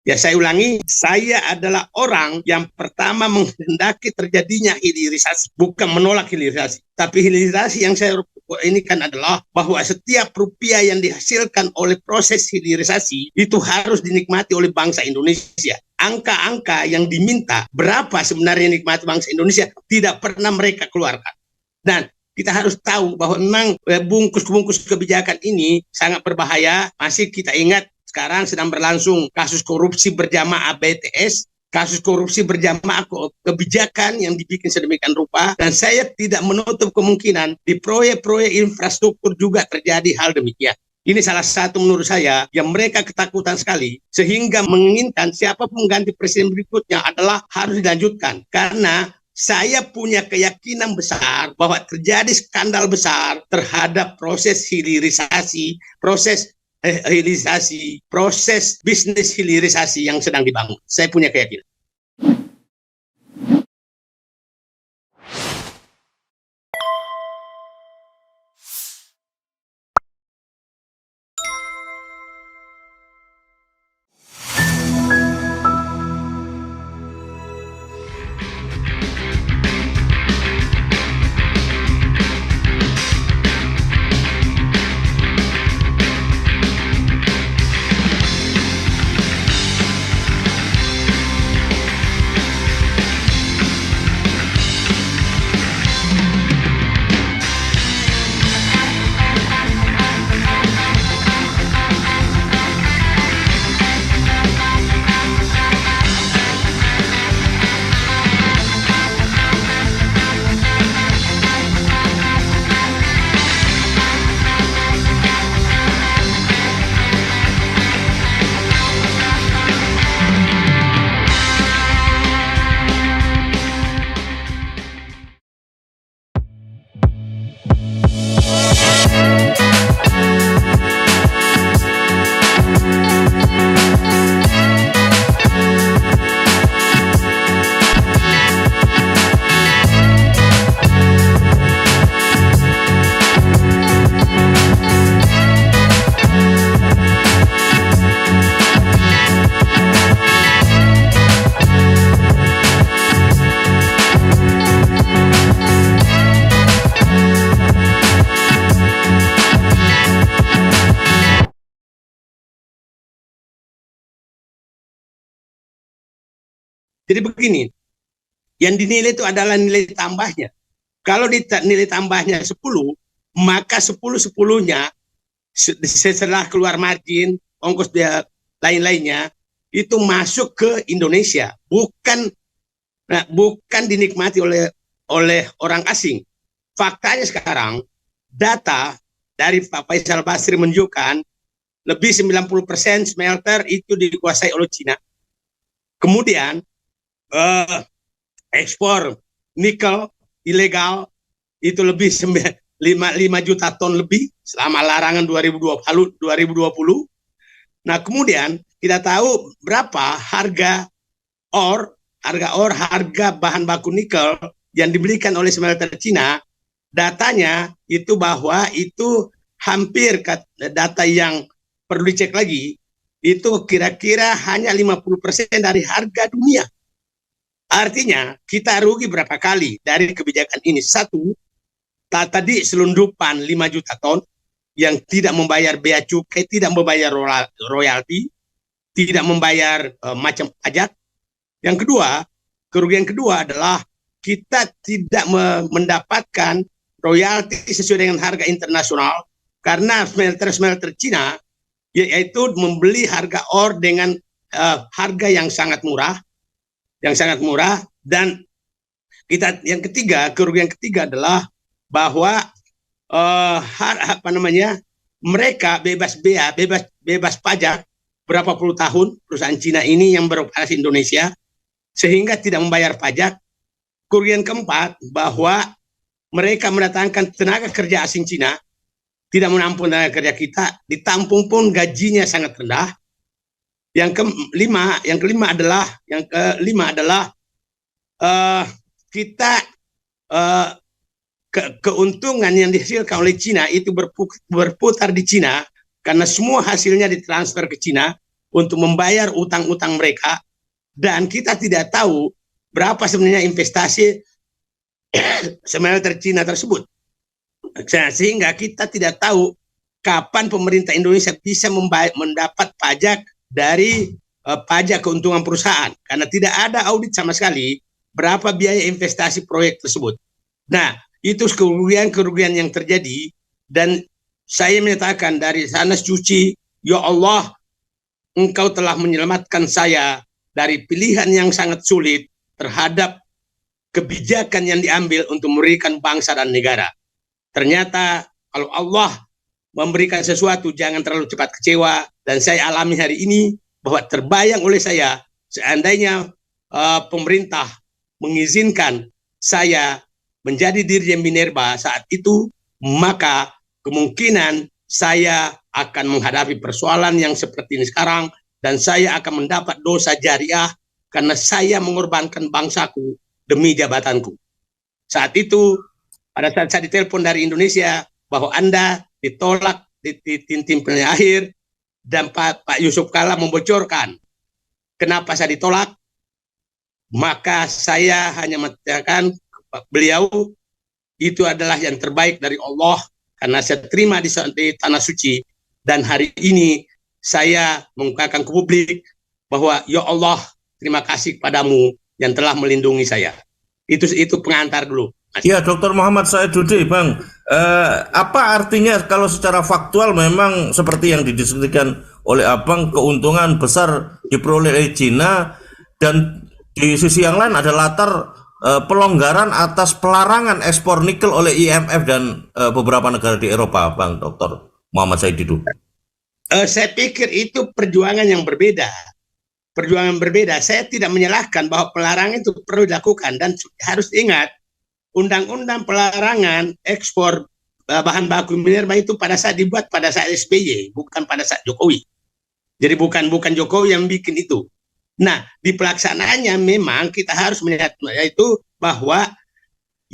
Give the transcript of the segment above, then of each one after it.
Ya, saya ulangi, saya adalah orang yang pertama menghendaki terjadinya hilirisasi, bukan menolak hilirisasi. Tapi hilirisasi yang saya ini kan adalah bahwa setiap rupiah yang dihasilkan oleh proses hilirisasi itu harus dinikmati oleh bangsa Indonesia. Angka-angka yang diminta berapa sebenarnya nikmati bangsa Indonesia tidak pernah mereka keluarkan. Dan kita harus tahu bahwa memang bungkus-bungkus kebijakan ini sangat berbahaya. Masih kita ingat sekarang sedang berlangsung kasus korupsi berjamaah BTS, kasus korupsi berjamaah kebijakan yang dibikin sedemikian rupa, dan saya tidak menutup kemungkinan di proyek-proyek infrastruktur juga terjadi hal demikian. Ini salah satu menurut saya yang mereka ketakutan sekali, sehingga menginginkan siapapun ganti presiden berikutnya adalah harus dilanjutkan. Karena saya punya keyakinan besar bahwa terjadi skandal besar terhadap proses hilirisasi, proses bisnis hilirisasi yang sedang dibangun. Saya punya keyakinan. Jadi begini, yang dinilai itu adalah nilai tambahnya. Kalau nilai tambahnya 10, maka 10-10-nya setelah keluar margin, ongkos dia lain-lainnya, itu masuk ke Indonesia, bukan dinikmati oleh orang asing. Faktanya sekarang, data dari Pak Faisal Basri menunjukkan lebih 90% smelter itu dikuasai oleh Cina. Kemudian ekspor nikel ilegal itu lebih 5 juta ton lebih selama larangan 2020. Nah, kemudian kita tahu berapa harga bahan baku nikel yang dibelikan oleh smelter Cina. Datanya itu bahwa itu hampir, data yang perlu dicek lagi, itu kira-kira hanya 50% dari harga dunia. Artinya kita rugi berapa kali dari kebijakan ini. Satu, tadi selundupan 5 juta ton yang tidak membayar bea cukai, tidak membayar royalti, tidak membayar macam pajak. Yang kedua, kerugian kedua adalah kita tidak mendapatkan royalti sesuai dengan harga internasional karena smelter Cina yaitu membeli harga ore dengan harga yang sangat murah, dan kerugian ketiga adalah bahwa mereka bebas pajak berapa puluh tahun perusahaan Cina ini yang beroperasi Indonesia sehingga tidak membayar pajak. Kerugian keempat bahwa mereka mendatangkan tenaga kerja asing Cina, tidak menampung tenaga kerja kita, ditampung pun gajinya sangat rendah. Yang kelima adalah kita keuntungan yang dihasilkan oleh Cina itu berputar di Cina karena semua hasilnya ditransfer ke Cina. untuk membayar utang-utang mereka, dan kita tidak tahu berapa sebenarnya investasi smelter Cina tersebut. Sehingga kita tidak tahu kapan pemerintah Indonesia bisa mendapat pajak dari pajak keuntungan perusahaan, karena tidak ada audit sama sekali berapa biaya investasi proyek tersebut. Nah, itu kerugian-kerugian yang terjadi, dan saya menyatakan dari sana suci, ya Allah, Engkau telah menyelamatkan saya dari pilihan yang sangat sulit terhadap kebijakan yang diambil untuk merugikan bangsa dan negara. Ternyata kalau Allah memberikan sesuatu, jangan terlalu cepat kecewa, dan saya alami hari ini bahwa terbayang oleh saya, seandainya pemerintah mengizinkan saya menjadi Dirjen Minerba saat itu, maka kemungkinan saya akan menghadapi persoalan yang seperti ini sekarang, dan saya akan mendapat dosa jariah karena saya mengorbankan bangsaku demi jabatanku. Saat itu, pada saat saya ditelepon dari Indonesia bahwa Anda ditolak di tim akhir, dan Pak Yusuf Kala membocorkan kenapa saya ditolak, maka saya hanya mengatakan beliau itu adalah yang terbaik dari Allah, karena saya terima di tanah suci, dan hari ini saya mengungkapkan ke publik bahwa ya Allah, terima kasih kepadamu yang telah melindungi saya. Itu pengantar dulu. Ya, Dr. Muhammad Saidudi, Bang. Apa artinya kalau secara faktual memang seperti yang didiskusikan oleh Abang, keuntungan besar diperoleh oleh China, dan di sisi yang lain ada latar pelonggaran atas pelarangan ekspor nikel oleh IMF dan beberapa negara di Eropa, Bang Dr. Muhammad Saidudi. Saya pikir itu perjuangan yang berbeda. Saya tidak menyalahkan bahwa pelarangan itu perlu dilakukan, dan harus ingat undang-undang pelarangan ekspor bahan baku minerba itu pada saat dibuat pada saat SBY, bukan pada saat Jokowi. Jadi bukan Jokowi yang bikin itu. Nah, di pelaksanaannya memang kita harus melihat yaitu bahwa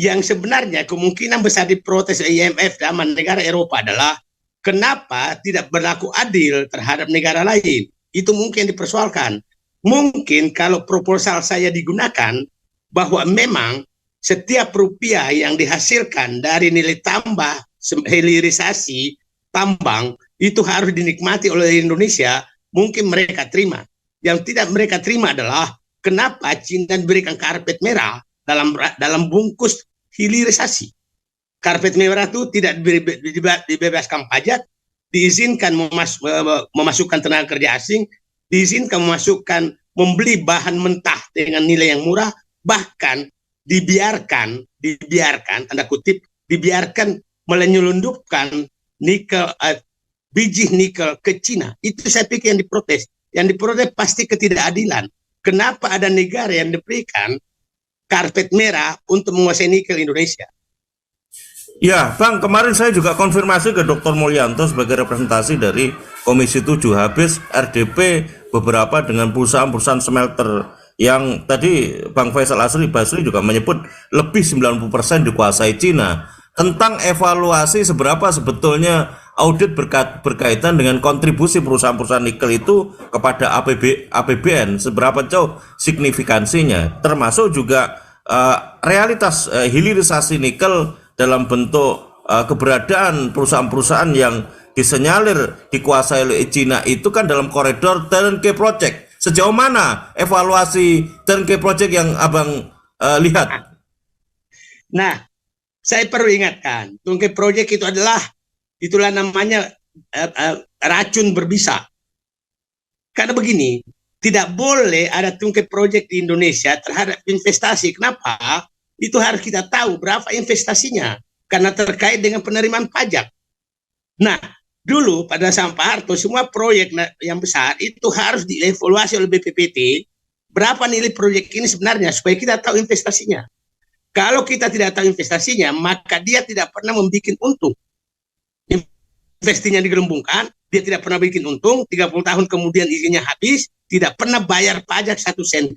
yang sebenarnya kemungkinan besar diprotes IMF dan negara Eropa adalah kenapa tidak berlaku adil terhadap negara lain. Itu mungkin dipersoalkan. Mungkin kalau proposal saya digunakan bahwa memang setiap rupiah yang dihasilkan dari nilai tambah hilirisasi tambang itu harus dinikmati oleh Indonesia, mungkin mereka terima. Yang tidak mereka terima adalah kenapa Cina diberikan karpet merah dalam bungkus hilirisasi. Karpet merah itu tidak dibebaskan pajak, diizinkan memasukkan tenaga kerja asing, diizinkan membeli bahan mentah dengan nilai yang murah, bahkan dibiarkan tanda kutip dibiarkan menyelundupkan nikel biji nikel ke Cina. Itu saya pikir yang diprotes. Yang diprotes pasti ketidakadilan. Kenapa ada negara yang diberikan karpet merah untuk menguasai nikel Indonesia? Ya, Bang, kemarin saya juga konfirmasi ke Dr. Mulyanto sebagai representasi dari Komisi 7, habis RDP beberapa dengan perusahaan-perusahaan smelter yang tadi Bang Faisal Basri juga menyebut lebih 90% dikuasai Cina. Tentang evaluasi seberapa sebetulnya audit berkaitan dengan kontribusi perusahaan-perusahaan nikel itu kepada APBN, seberapa jauh signifikansinya, termasuk juga realitas hilirisasi nikel dalam bentuk keberadaan perusahaan-perusahaan yang disenyalir dikuasai oleh Cina itu kan dalam koridor turnkey project. Sejauh mana evaluasi turnkey project yang Abang lihat? Nah, saya perlu ingatkan, turnkey project itu itulah namanya racun berbisa. Karena begini, tidak boleh ada turnkey project di Indonesia terhadap investasi. Kenapa? Itu harus kita tahu berapa investasinya, karena terkait dengan penerimaan pajak. Nah, dulu pada zaman Pak Harto, semua proyek yang besar itu harus dievaluasi oleh BPPT, berapa nilai proyek ini sebenarnya, supaya kita tahu investasinya. Kalau kita tidak tahu investasinya, maka dia tidak pernah membuat untung. Investinya digelembungkan, dia tidak pernah bikin untung, 30 tahun kemudian izinnya habis, tidak pernah bayar pajak 1 sen.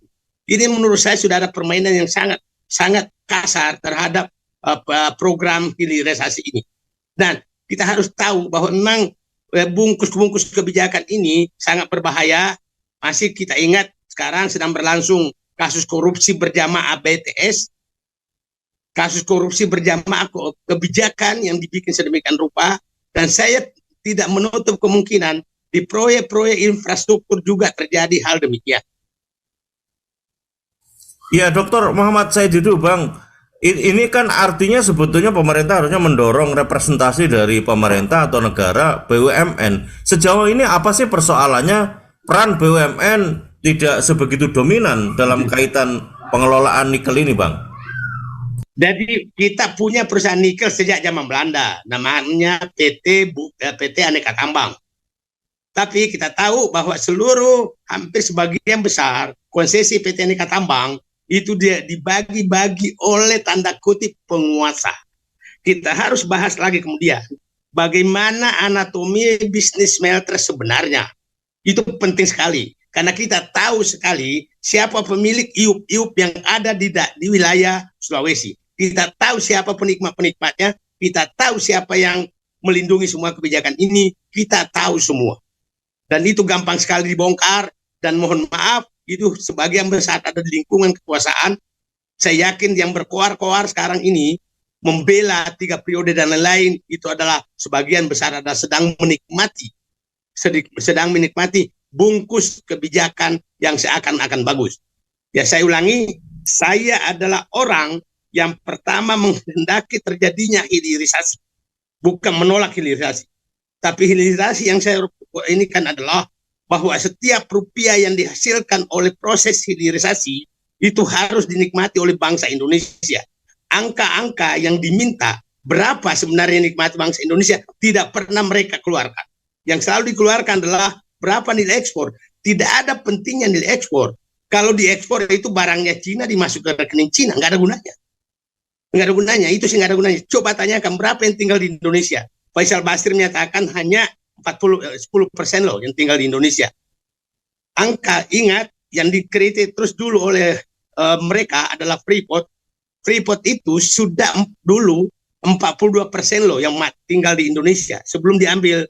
Ini menurut saya sudah ada permainan yang sangat kasar terhadap program hilirisasi ini. Dan kita harus tahu bahwa memang bungkus-bungkus kebijakan ini sangat berbahaya. Masih kita ingat sekarang sedang berlangsung kasus korupsi berjamaah BTS, kasus korupsi berjamaah kebijakan yang dibikin sedemikian rupa, dan saya tidak menutup kemungkinan di proyek-proyek infrastruktur juga terjadi hal demikian. Ya, Dokter Muhammad Saididu, Bang. Ini kan artinya sebetulnya pemerintah harusnya mendorong representasi dari pemerintah atau negara BUMN. Sejauh ini apa sih persoalannya peran BUMN tidak sebegitu dominan dalam kaitan pengelolaan nikel ini, Bang? Jadi kita punya perusahaan nikel sejak zaman Belanda, namanya PT Aneka Tambang. Tapi kita tahu bahwa hampir sebagian besar konsesi PT Aneka Tambang itu dia dibagi-bagi oleh tanda kutip penguasa. Kita harus bahas lagi kemudian bagaimana anatomi bisnis smelter sebenarnya. Itu penting sekali karena kita tahu sekali siapa pemilik iup-iup yang ada di wilayah Sulawesi. Kita tahu siapa penikmat-penikmatnya, kita tahu siapa yang melindungi semua kebijakan ini, kita tahu semua. Dan itu gampang sekali dibongkar, dan mohon maaf, itu sebagian besar ada di lingkungan kekuasaan. Saya yakin yang berkoar-koar sekarang ini membela 3 periode dan lain-lain, itu adalah sebagian besar adalah sedang menikmati bungkus kebijakan yang seakan-akan bagus. Ya, saya ulangi, saya adalah orang yang pertama menghendaki terjadinya hilirisasi, bukan menolak hilirisasi. Tapi hilirisasi yang saya ini kan adalah bahwa setiap rupiah yang dihasilkan oleh proses hilirisasi itu harus dinikmati oleh bangsa Indonesia. Angka-angka yang diminta berapa sebenarnya nikmati bangsa Indonesia tidak pernah mereka keluarkan. Yang selalu dikeluarkan adalah berapa nilai ekspor. Tidak ada pentingnya nilai ekspor. Kalau diekspor itu barangnya Cina dimasuk ke rekening Cina, nggak ada gunanya. Nggak ada gunanya, itu sih nggak ada gunanya. Coba tanyakan berapa yang tinggal di Indonesia. Faisal Basri menyatakan hanya 10% loh yang tinggal di Indonesia. Angka, ingat, yang dikritik terus dulu oleh mereka adalah Freeport. Freeport itu sudah dulu 42% loh yang tinggal di Indonesia sebelum diambil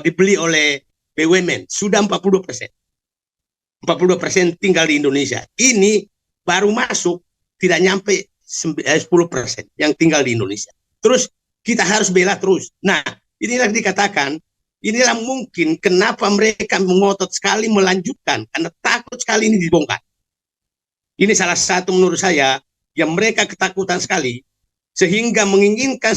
dibeli oleh BUMN. Sudah 42%. 42% tinggal di Indonesia. Ini baru masuk tidak nyampe 10% yang tinggal di Indonesia. Terus kita harus bela terus. Nah, inilah dikatakan, inilah mungkin kenapa mereka mengotot sekali melanjutkan, karena takut sekali ini dibongkar. Ini salah satu menurut saya yang mereka ketakutan sekali, sehingga menginginkan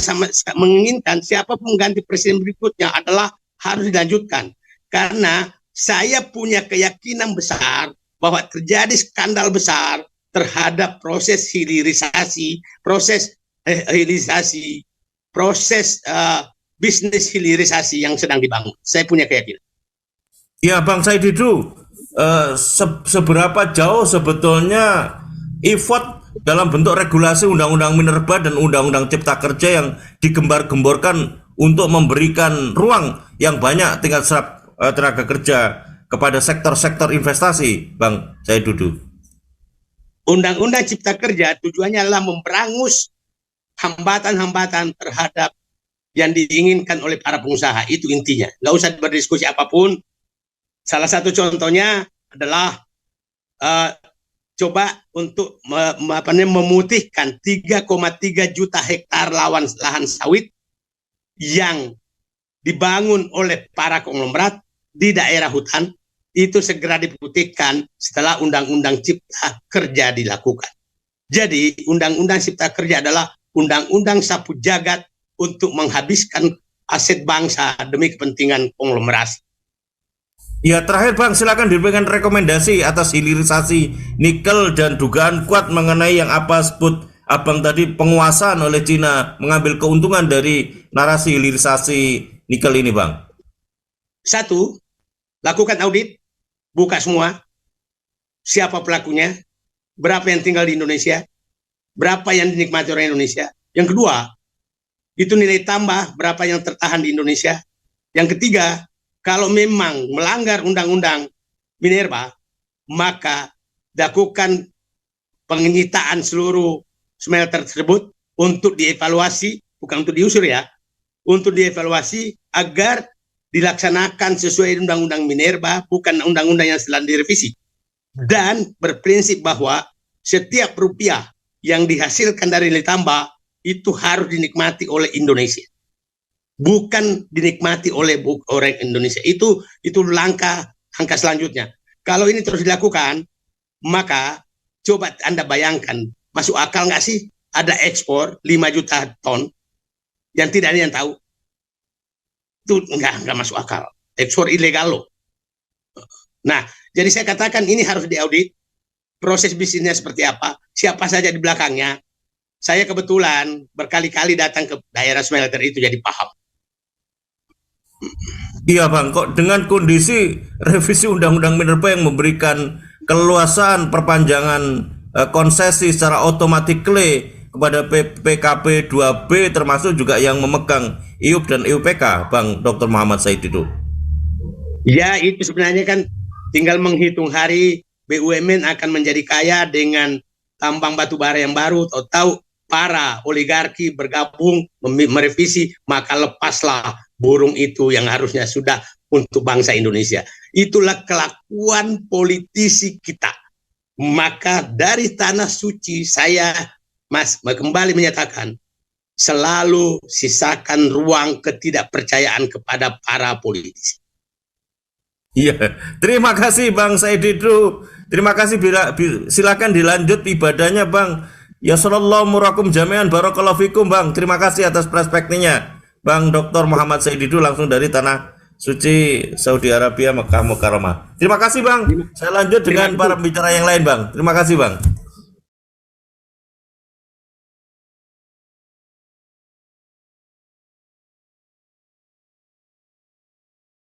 siapapun ganti presiden berikutnya adalah harus dilanjutkan. Karena saya punya keyakinan besar bahwa terjadi skandal besar terhadap proses hilirisasi, bisnis hilirisasi yang sedang dibangun. Saya punya keyakinan. Ya, Bang Saididu, seberapa jauh sebetulnya effort dalam bentuk regulasi Undang-Undang Minerba dan Undang-Undang Cipta Kerja yang digembar-gemborkan untuk memberikan ruang yang banyak tingkat serap tenaga kerja kepada sektor-sektor investasi, Bang Saididu? Undang-Undang Cipta Kerja tujuannya adalah memberangus hambatan-hambatan terhadap yang diinginkan oleh para pengusaha. Itu intinya. Nggak usah berdiskusi apapun. Salah satu contohnya adalah coba untuk memutihkan 3,3 juta hektar lahan sawit yang dibangun oleh para konglomerat di daerah hutan, itu segera diputihkan setelah Undang-Undang Cipta Kerja dilakukan. Jadi Undang-Undang Cipta Kerja adalah undang-undang sapu jagat untuk menghabiskan aset bangsa demi kepentingan konglomerasi. Ya, terakhir Bang, silakan diberikan rekomendasi atas hilirisasi nikel dan dugaan kuat mengenai yang apa sebut Abang tadi, penguasaan oleh Cina mengambil keuntungan dari narasi hilirisasi nikel ini, Bang. 1, lakukan audit, buka semua, siapa pelakunya, berapa yang tinggal di Indonesia, berapa yang dinikmati orang Indonesia. Yang kedua, itu nilai tambah berapa yang tertahan di Indonesia. Yang ketiga, kalau memang melanggar Undang-Undang Minerba, maka lakukan penyitaan seluruh smelter tersebut untuk dievaluasi, bukan untuk diusir ya, untuk dievaluasi agar dilaksanakan sesuai Undang-Undang Minerba, bukan undang-undang yang setelah direvisi. Dan berprinsip bahwa setiap rupiah yang dihasilkan dari nilai tambah itu harus dinikmati oleh Indonesia, bukan dinikmati oleh orang Indonesia. Itu langkah selanjutnya. Kalau ini terus dilakukan, maka coba Anda bayangkan, masuk akal nggak sih ada ekspor 5 juta ton yang tidak ada yang tahu? Itu nggak masuk akal. Ekspor ilegal loh. Nah, jadi saya katakan ini harus diaudit, proses bisnisnya seperti apa, siapa saja di belakangnya. Saya kebetulan berkali-kali datang ke daerah smelter itu, jadi paham. Iya Bang, kok dengan kondisi revisi Undang-Undang Minerba yang memberikan keluasan perpanjangan konsesi secara otomatis kepada PKP 2B termasuk juga yang memegang IUP dan IUPK, Bang Dr. Muhammad Said Didu. Ya, itu sebenarnya kan tinggal menghitung hari BUMN akan menjadi kaya dengan tambang batu bara yang baru, atau para oligarki bergabung merevisi, maka lepaslah burung itu yang harusnya sudah untuk bangsa Indonesia. Itulah kelakuan politisi kita. Maka dari tanah suci saya kembali menyatakan, selalu sisakan ruang ketidakpercayaan kepada para politisi. Iya, terima kasih Bang Said Didu. Terima kasih, silakan dilanjut ibadahnya Bang. Ya sallallahu murakum jami'an, barakallahu fikum Bang. Terima kasih atas perspektifnya Bang Dr. Muhammad Said Didu langsung dari tanah suci Saudi Arabia, Mekah Mukarramah. Terima kasih Bang. Saya lanjut dengan para pembicara yang lain Bang. Terima kasih Bang.